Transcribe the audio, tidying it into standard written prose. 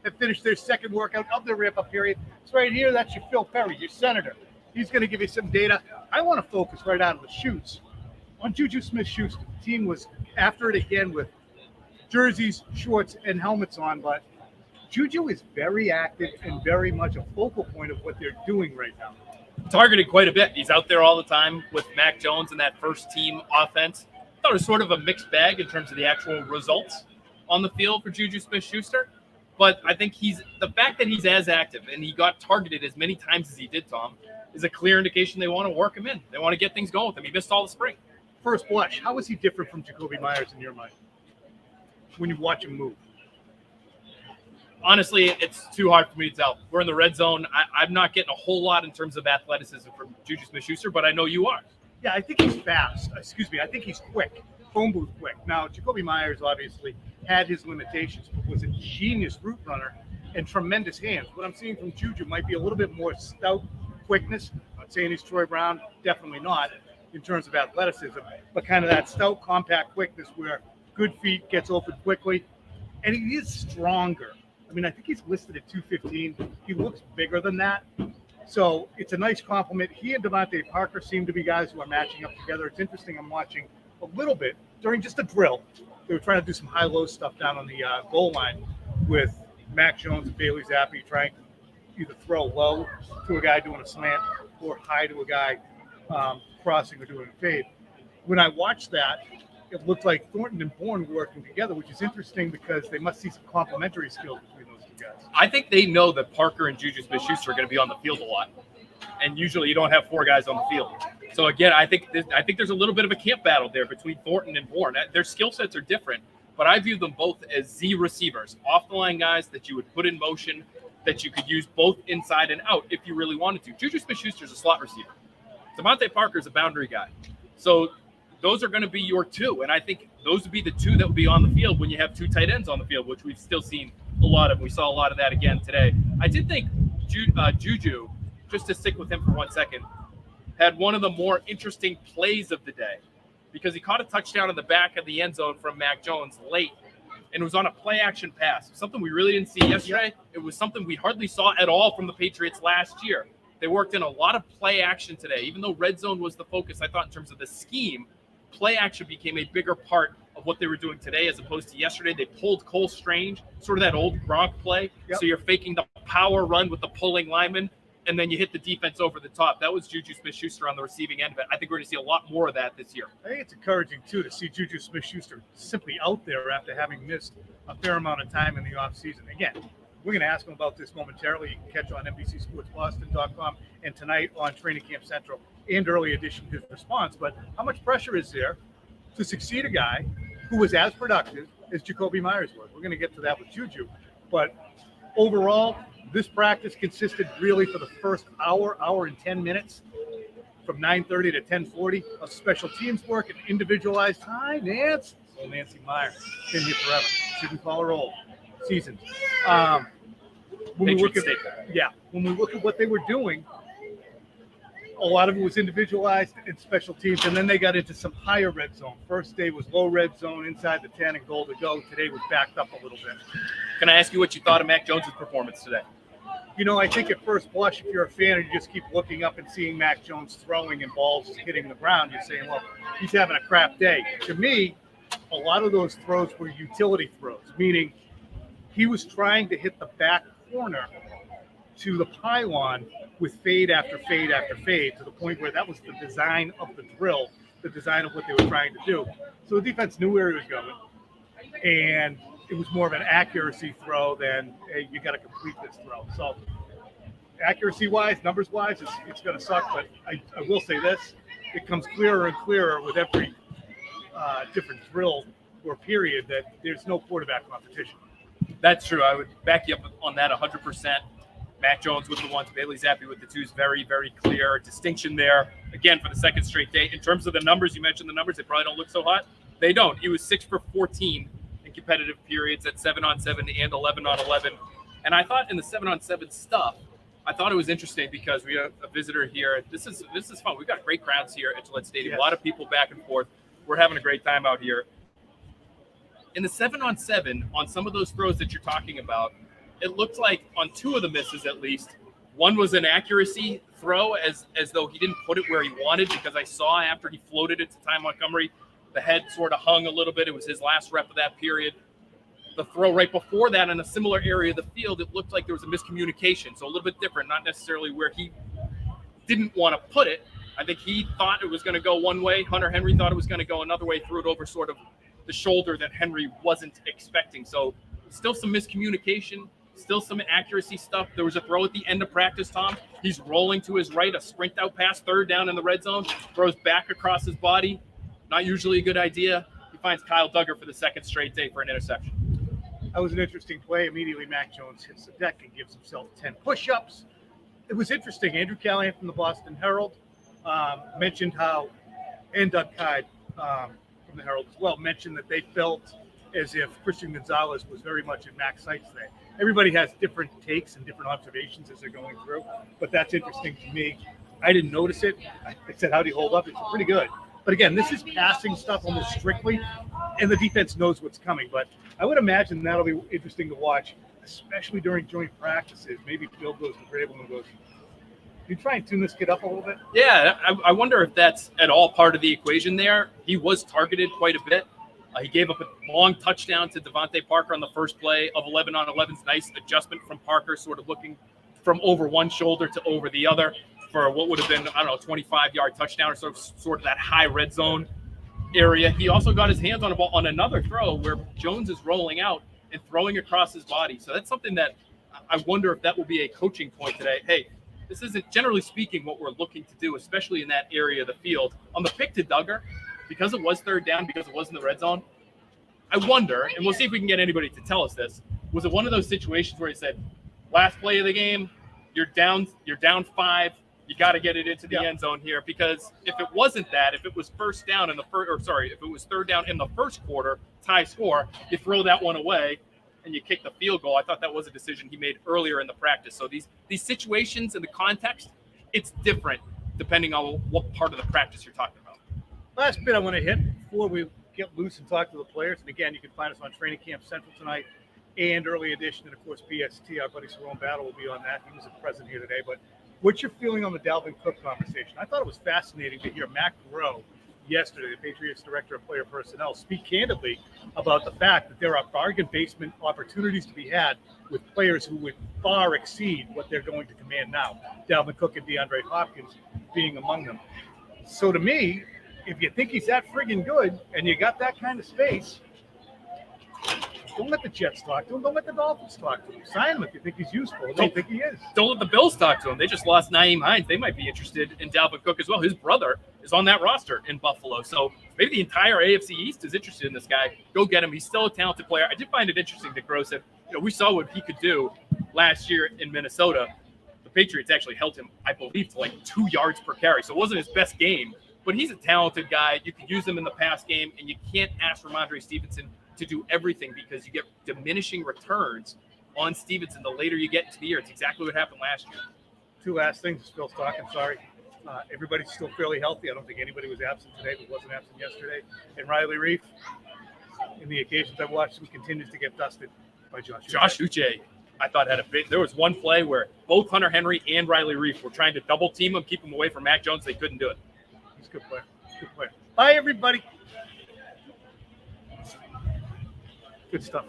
have finished their second workout of the ramp-up period. So right here, that's your Phil Perry, your senator. He's going to give you some data. I want to focus right out of the shoots on Juju Smith-Schuster. The team was after it again with jerseys, shorts, and helmets on, but Juju is very active and very much a focal point of what they're doing right now. Targeted quite a bit. He's out there all the time with Mac Jones and that first team offense. I thought it was sort of a mixed bag in terms of the actual results on the field for Juju Smith-Schuster. But I think the fact that he's as active and he got targeted as many times as he did, Tom, is a clear indication they want to work him in. They want to get things going with him. He missed all the spring. First blush, how is he different from Jacoby Myers in your mind when you watch him move? Honestly, it's too hard for me to tell. We're in the red zone. I'm not getting a whole lot in terms of athleticism from Juju Smith-Schuster, but I know you are. Yeah, I think he's fast. I think he's quick. Phone booth quick. Now, Jacoby Myers obviously had his limitations, but was a genius route runner and tremendous hands. What I'm seeing from Juju might be a little bit more stout quickness. I'm not saying he's Troy Brown, definitely not in terms of athleticism, but kind of that stout, compact quickness where good feet, gets open quickly, and he is stronger. I mean, I think he's listed at 215. He looks bigger than that. So it's a nice compliment. He and Devontae Parker seem to be guys who are matching up together. It's interesting. I'm watching a little bit during just a drill. They were trying to do some high-low stuff down on the goal line with Mac Jones and Bailey Zappi trying to either throw low to a guy doing a slant or high to a guy crossing or doing a fade. When I watched that, it looked like Thornton and Bourne working together, which is interesting because they must see some complementary skills between those two guys. I think they know that Parker and Juju Smith-Schuster are going to be on the field a lot, and usually you don't have four guys on the field. So again, I think there's a little bit of a camp battle there between Thornton and Bourne. Their skill sets are different, but I view them both as Z receivers, off the line guys that you would put in motion, that you could use both inside and out if you really wanted to. Juju Smith-Schuster is a slot receiver. Devontae Parker is a boundary guy. So those are going to be your two, and I think those would be the two that would be on the field when you have two tight ends on the field, which we've still seen a lot of. We saw a lot of that again today. I did think Juju, just to stick with him for 1 second, had one of the more interesting plays of the day because he caught a touchdown in the back of the end zone from Mac Jones late, and it was on a play-action pass, something we really didn't see yesterday. It was something we hardly saw at all from the Patriots last year. They worked in a lot of play action today. Even though red zone was the focus, I thought in terms of the scheme, play action became a bigger part of what they were doing today as opposed to yesterday. They pulled Cole Strange, sort of that old Gronk play. Yep. So you're faking the power run with the pulling lineman, and then you hit the defense over the top. That was Juju Smith-Schuster on the receiving end of it. I think we're going to see a lot more of that this year. I think it's encouraging, too, to see Juju Smith-Schuster simply out there after having missed a fair amount of time in the offseason. Again, we're going to ask him about this momentarily. You can catch on NBCSportsBoston.com and tonight on Training Camp Central and early edition his response. But how much pressure is there to succeed a guy who was as productive as Jacoby Myers was? We're going to get to that with Juju. But overall, this practice consisted really for the first hour and 10 minutes from 9:30 to 10:40 of special teams work and individualized time. Nancy Myers, been here forever. Shouldn't call her old. Seasons. When we look at what they were doing, a lot of it was individualized and special teams, and then they got into some higher red zone. First day was low red zone, inside the 10 and goal to go. Today was backed up a little bit. Can I ask you what you thought of Mac Jones' performance today? You know, I think at first blush, if you're a fan and you just keep looking up and seeing Mac Jones throwing and balls hitting the ground, you're saying, well, he's having a crap day. To me, a lot of those throws were utility throws, meaning he was trying to hit the back corner to the pylon with fade after fade after fade to the point where that was the design of the drill, the design of what they were trying to do. So the defense knew where he was going, and it was more of an accuracy throw than, hey, you got to complete this throw. So accuracy-wise, numbers-wise, it's going to suck, but I will say this, it comes clearer and clearer with every different drill or period that there's no quarterback competition. That's true. I would back you up on that 100%. Mac Jones with the ones, Bailey Zappi with the twos. Very, very clear distinction there. Again, for the second straight day. In terms of the numbers, you mentioned the numbers. They probably don't look so hot. They don't. He was 6 for 14 in competitive periods at 7-on-7 and 11-on-11. And I thought in the 7-on-7 stuff, I thought it was interesting because we have a visitor here. This is fun. We've got great crowds here at Gillette Stadium. Yes. A lot of people back and forth. We're having a great time out here. In the 7-on-7, on some of those throws that you're talking about, it looked like on two of the misses at least, one was an accuracy throw as though he didn't put it where he wanted, because I saw after he floated it to Ty Montgomery, the head sort of hung a little bit. It was his last rep of that period. The throw right before that in a similar area of the field, it looked like there was a miscommunication. So a little bit different, not necessarily where he didn't want to put it. I think he thought it was going to go one way. Hunter Henry thought it was going to go another way, threw it over sort of the shoulder that Henry wasn't expecting. So still some miscommunication, still some accuracy stuff. There was a throw at the end of practice, Tom. He's rolling to his right, a sprint out pass, third down in the red zone, throws back across his body. Not usually a good idea. He finds Kyle Duggar for the second straight day for an interception. That was an interesting play. Immediately, Mac Jones hits the deck and gives himself 10 push-ups. It was interesting. Andrew Callahan from the Boston Herald mentioned how, and Doug Kyde from the Herald as well, mentioned that they felt as if Christian Gonzalez was very much in Mac's sights today. Everybody has different takes and different observations as they're going through, but that's interesting to me. I didn't notice it. I said, how do you hold up? It's pretty good. But again, this is passing stuff almost strictly, and the defense knows what's coming. But I would imagine that'll be interesting to watch, especially during joint practices. Maybe Bill goes to Vrabel and goes, you try and tune this kid up a little bit? Yeah, I wonder if that's at all part of the equation there. He was targeted quite a bit. He gave up a long touchdown to Devontae Parker on the first play of 11 on 11's nice adjustment from Parker, sort of looking from over one shoulder to over the other for what would have been, 25-yard touchdown or sort of that high red zone area. He also got his hands on a ball on another throw where Jones is rolling out and throwing across his body. So that's something that I wonder if that will be a coaching point today. Hey, this isn't, generally speaking, what we're looking to do, especially in that area of the field. On the pick to Duggar, because it was third down, because it was in the red zone, I wonder, and we'll see if we can get anybody to tell us this, was it one of those situations where he said, last play of the game, you're down 5, you got to get it into the end zone here? Because if it wasn't that, if it was first down in the first, if it was third down in the first quarter, tie score, you throw that one away and you kick the field goal. I thought that was a decision he made earlier in the practice. So these situations in the context, it's different depending on what part of the practice you're talking about. Last bit I want to hit before we get loose and talk to the players. And again, you can find us on Training Camp Central tonight and Early Edition. And of course, BST, our buddy Saron Battle will be on that. He was present here today. But what's your feeling on the Dalvin Cook conversation? I thought it was fascinating to hear Mac Rowe yesterday, the Patriots Director of Player Personnel, speak candidly about the fact that there are bargain basement opportunities to be had with players who would far exceed what they're going to command now. Dalvin Cook and DeAndre Hopkins being among them. So to me, if you think he's that friggin' good and you got that kind of space, don't let the Jets talk to him. Don't let the Dolphins talk to him. Sign him if you think he's useful. Don't think he is. Don't let the Bills talk to him. They just lost Nyheim Hines. They might be interested in Dalvin Cook as well. His brother is on that roster in Buffalo. So maybe the entire AFC East is interested in this guy. Go get him. He's still a talented player. I did find it interesting that Gross said, we saw what he could do last year in Minnesota. The Patriots actually held him, I believe, to like 2 yards per carry. So it wasn't his best game, but he's a talented guy. You can use him in the pass game, and you can't ask Ramondre Stevenson to do everything because you get diminishing returns on Stevenson the later you get into the year. It's exactly what happened last year. Two last things. Phil's talking. Sorry. Everybody's still fairly healthy. I don't think anybody was absent today, but wasn't absent yesterday. And Riley Reif, in the occasions I've watched him, continues to get dusted by Josh Uche, I thought had a big. There was one play where both Hunter Henry and Riley Reif were trying to double team him, keep him away from Mac Jones. They couldn't do it. He's a good player. Good player. Bye, everybody. Good stuff.